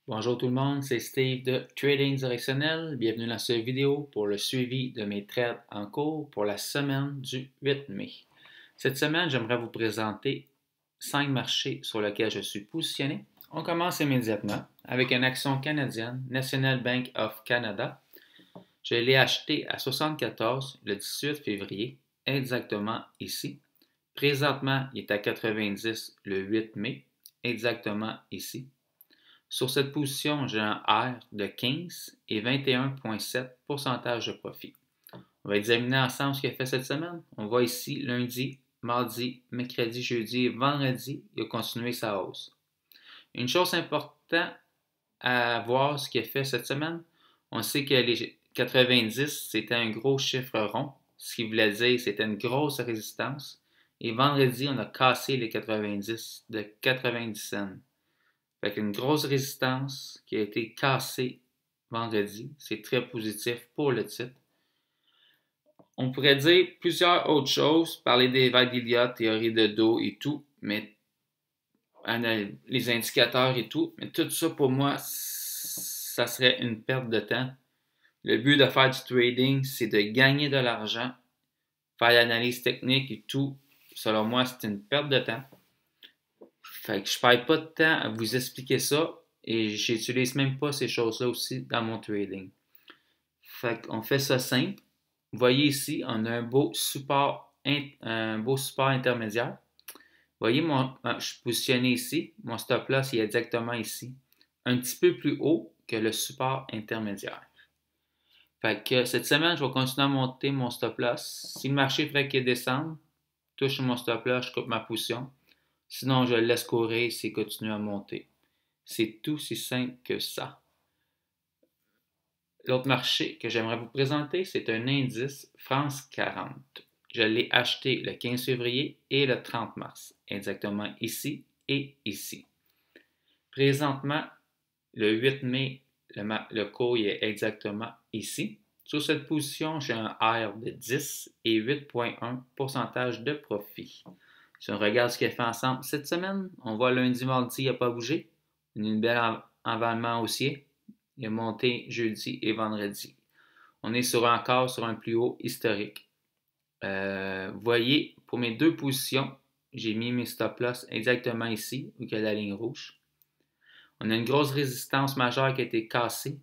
Bonjour tout le monde, c'est Steve de Trading Directionnel. Bienvenue dans cette vidéo pour le suivi de mes trades en cours pour la semaine du 8 mai. Cette semaine, j'aimerais vous présenter 5 marchés sur lesquels je suis positionné. On commence immédiatement avec une action canadienne, National Bank of Canada. Je l'ai acheté à 74 le 18 février, exactement ici. Présentement, il est à 90 le 8 mai, exactement ici. Sur cette position, j'ai un R de 15 et 21,7% de profit. On va examiner ensemble ce qu'il a fait cette semaine. On voit ici lundi, mardi, mercredi, jeudi et vendredi, il a continué sa hausse. Une chose importante à voir ce qu'il a fait cette semaine, on sait que les 90, c'était un gros chiffre rond, ce qui voulait dire que c'était une grosse résistance. Et vendredi, on a cassé les 90 de 90 cents. Fait une grosse résistance qui a été cassée vendredi. C'est très positif pour le titre. On pourrait dire plusieurs autres choses, parler des vagues d'Elliott, théorie de dos et tout, mais les indicateurs et tout, mais tout ça pour moi, ça serait une perte de temps. Le but de faire du trading, c'est de gagner de l'argent, faire l'analyse technique et tout. Selon moi, c'est une perte de temps. Fait que je ne perds pas de temps à vous expliquer ça et j'utilise même pas ces choses-là aussi dans mon trading. Fait qu'on fait ça simple. Vous voyez ici, on a un beau support intermédiaire. Vous voyez, je suis positionné ici. Mon stop loss il est exactement ici. Un petit peu plus haut que le support intermédiaire. Fait que cette semaine, je vais continuer à monter mon stop loss. Si le marché ferait qu'il descende, touche mon stop loss, je coupe ma position. Sinon, je le laisse courir s'il continue à monter. C'est tout si simple que ça. L'autre marché que j'aimerais vous présenter, c'est un indice France 40. Je l'ai acheté le 15 février et le 30 mars, exactement ici et ici. Présentement, le 8 mai, le cours est exactement ici. Sur cette position, j'ai un R de 10 et 8,1% de profit. Si on regarde ce qu'il a fait ensemble cette semaine, on voit lundi, mardi, il n'a pas bougé. Il y a une belle envalement haussier. Il a monté jeudi et vendredi. On est encore sur un plus haut historique. Vous voyez, pour mes deux positions, j'ai mis mes stop loss exactement ici, où il y a la ligne rouge. On a une grosse résistance majeure qui a été cassée,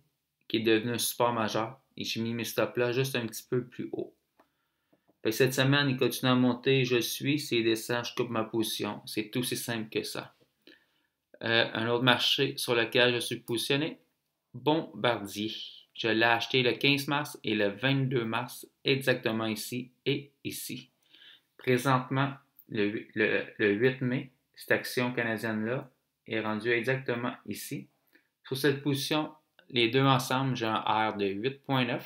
qui est devenue un support majeur. Et j'ai mis mes stop loss juste un petit peu plus haut. Cette semaine, il continue à monter, je le suis. S'il descend, je coupe ma position. C'est tout aussi simple que ça. Un autre marché sur lequel je suis positionné, Bombardier. Je l'ai acheté le 15 mars et le 22 mars, exactement ici et ici. Présentement, le 8 mai, cette action canadienne-là est rendue exactement ici. Sur cette position, les deux ensemble, j'ai un R de 8,9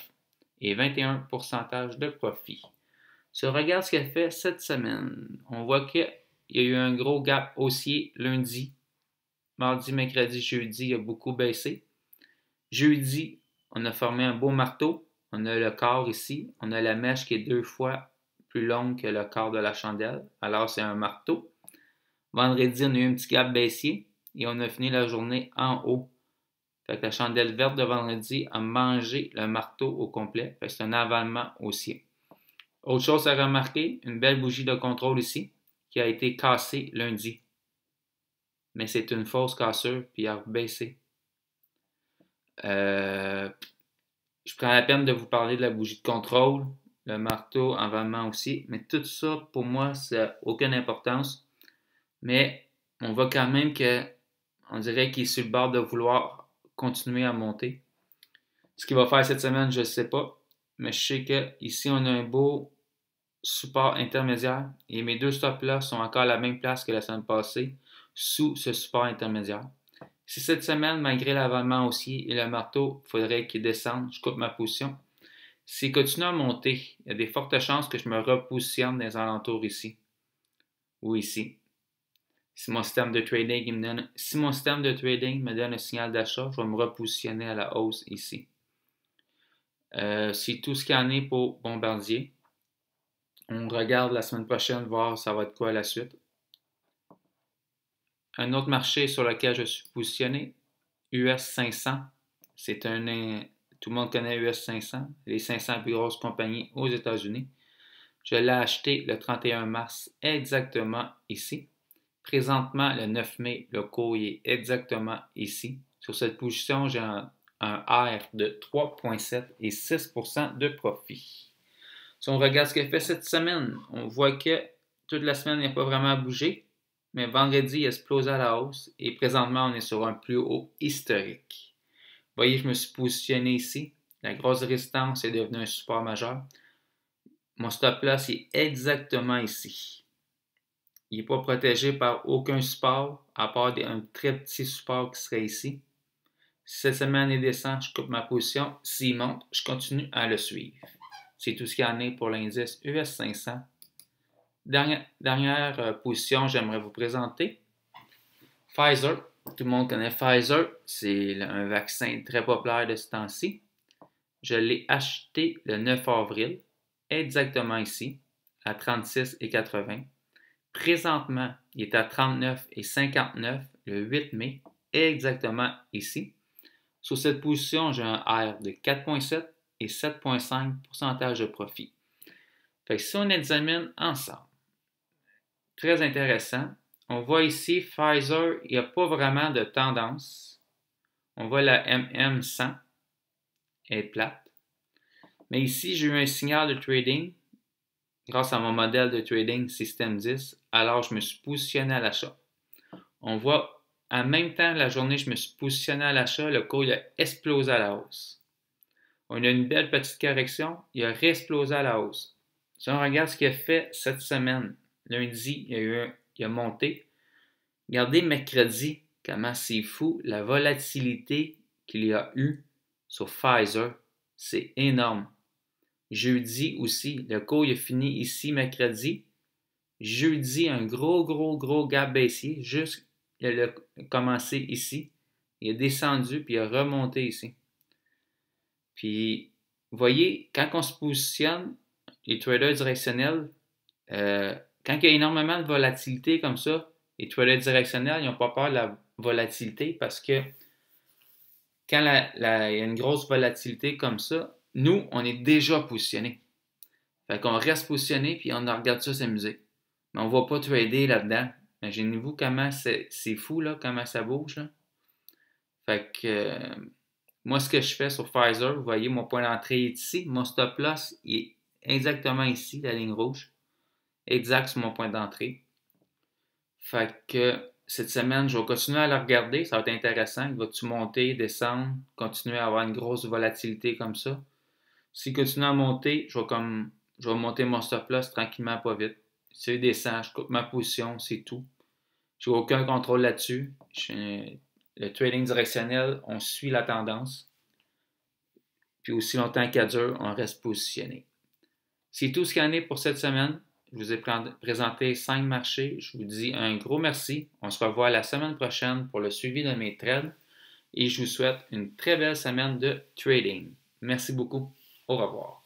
et 21% de profit. Si on regarde ce qu'elle fait cette semaine, on voit qu'il y a eu un gros gap haussier lundi, mardi, mercredi, jeudi, il a beaucoup baissé. Jeudi, on a formé un beau marteau. On a le corps ici. On a la mèche qui est 2 fois plus longue que le corps de la chandelle. Alors, c'est un marteau. Vendredi, on a eu un petit gap baissier et on a fini la journée en haut. Fait que la chandelle verte de vendredi a mangé le marteau au complet. Fait que c'est un avalement haussier. Autre chose à remarquer, une belle bougie de contrôle ici qui a été cassée lundi. Mais c'est une fausse cassure puis il a baissé. Je prends la peine de vous parler de la bougie de contrôle, le marteau, environnement aussi, mais tout ça, pour moi, ça n'a aucune importance. Mais on voit quand même on dirait qu'il est sur le bord de vouloir continuer à monter. Ce qu'il va faire cette semaine, je ne sais pas, mais je sais qu'ici, on a un beau support intermédiaire et mes deux stops-là sont encore à la même place que la semaine passée, sous ce support intermédiaire. Si cette semaine, malgré l'avalement haussier et le marteau, il faudrait qu'il descende, je coupe ma position. S'il continue à monter, il y a des fortes chances que je me repositionne dans les alentours ici ou ici. Si mon système de trading me donne un signal d'achat, je vais me repositionner à la hausse ici. C'est tout ce qu'il y en est pour Bombardier. On regarde la semaine prochaine, voir ça va être quoi la suite. Un autre marché sur lequel je suis positionné, US 500. Tout le monde connaît US 500, les 500 plus grosses compagnies aux États-Unis. Je l'ai acheté le 31 mars exactement ici. Présentement, le 9 mai, le cours est exactement ici. Sur cette position, j'ai un R de 3,7 et 6% de profit. Si on regarde ce qu'il fait cette semaine, on voit que toute la semaine, il n'a pas vraiment bougé, mais vendredi, il a explosé à la hausse et présentement, on est sur un plus haut historique. Vous voyez, je me suis positionné ici. La grosse résistance est devenue un support majeur. Mon stop loss est exactement ici. Il n'est pas protégé par aucun support, à part un très petit support qui serait ici. Si cette semaine il descend, je coupe ma position. S'il monte, je continue à le suivre. C'est tout ce qu'il y en a pour l'indice US 500. Dernière position, j'aimerais vous présenter Pfizer. Tout le monde connaît Pfizer. C'est un vaccin très populaire de ce temps-ci. Je l'ai acheté le 9 avril, exactement ici, à 36,80. Présentement, il est à 39,59 le 8 mai, exactement ici. Sur cette position, j'ai un R de 4,7 et 7,5% de profit. Fait que si on examine ensemble, très intéressant, on voit ici Pfizer, il n'y a pas vraiment de tendance. On voit la MM100, elle est plate. Mais ici, j'ai eu un signal de trading grâce à mon modèle de trading Système 10, alors je me suis positionné à l'achat. On voit en même temps la journée, je me suis positionné à l'achat, le cours il a explosé à la hausse. On a une belle petite correction, il a réexplosé à la hausse. Si on regarde ce qu'il a fait cette semaine, lundi, il a monté. Regardez mercredi, comment c'est fou, la volatilité qu'il y a eu sur Pfizer, c'est énorme. Jeudi aussi, le cours il a fini ici mercredi. Jeudi, un gros gap baissier. Juste, il a commencé ici. Il a descendu, puis il a remonté ici. Puis, vous voyez, quand on se positionne, les traders directionnels, quand il y a énormément de volatilité comme ça, les traders directionnels, ils n'ont pas peur de la volatilité parce que quand il y a une grosse volatilité comme ça, nous, on est déjà positionnés. Fait qu'on reste positionné puis on regarde ça s'amuser. Mais on ne va pas trader là-dedans. Imaginez-vous comment c'est fou, là, comment ça bouge, là. Fait que moi, ce que je fais sur Pfizer, vous voyez, mon point d'entrée est ici. Mon stop loss il est exactement ici, la ligne rouge. Exact sur mon point d'entrée. Fait que cette semaine, je vais continuer à la regarder. Ça va être intéressant. Il va-tu monter, descendre, continuer à avoir une grosse volatilité comme ça? S'il continue à monter, je vais monter mon stop loss tranquillement, pas vite. S'il descend, je coupe ma position, c'est tout. Je n'ai aucun contrôle là-dessus. Le trading directionnel, on suit la tendance. Puis aussi longtemps qu'elle dure, on reste positionné. C'est tout ce qu'il y en a pour cette semaine. Je vous ai présenté 5 marchés. Je vous dis un gros merci. On se revoit la semaine prochaine pour le suivi de mes trades. Et je vous souhaite une très belle semaine de trading. Merci beaucoup. Au revoir.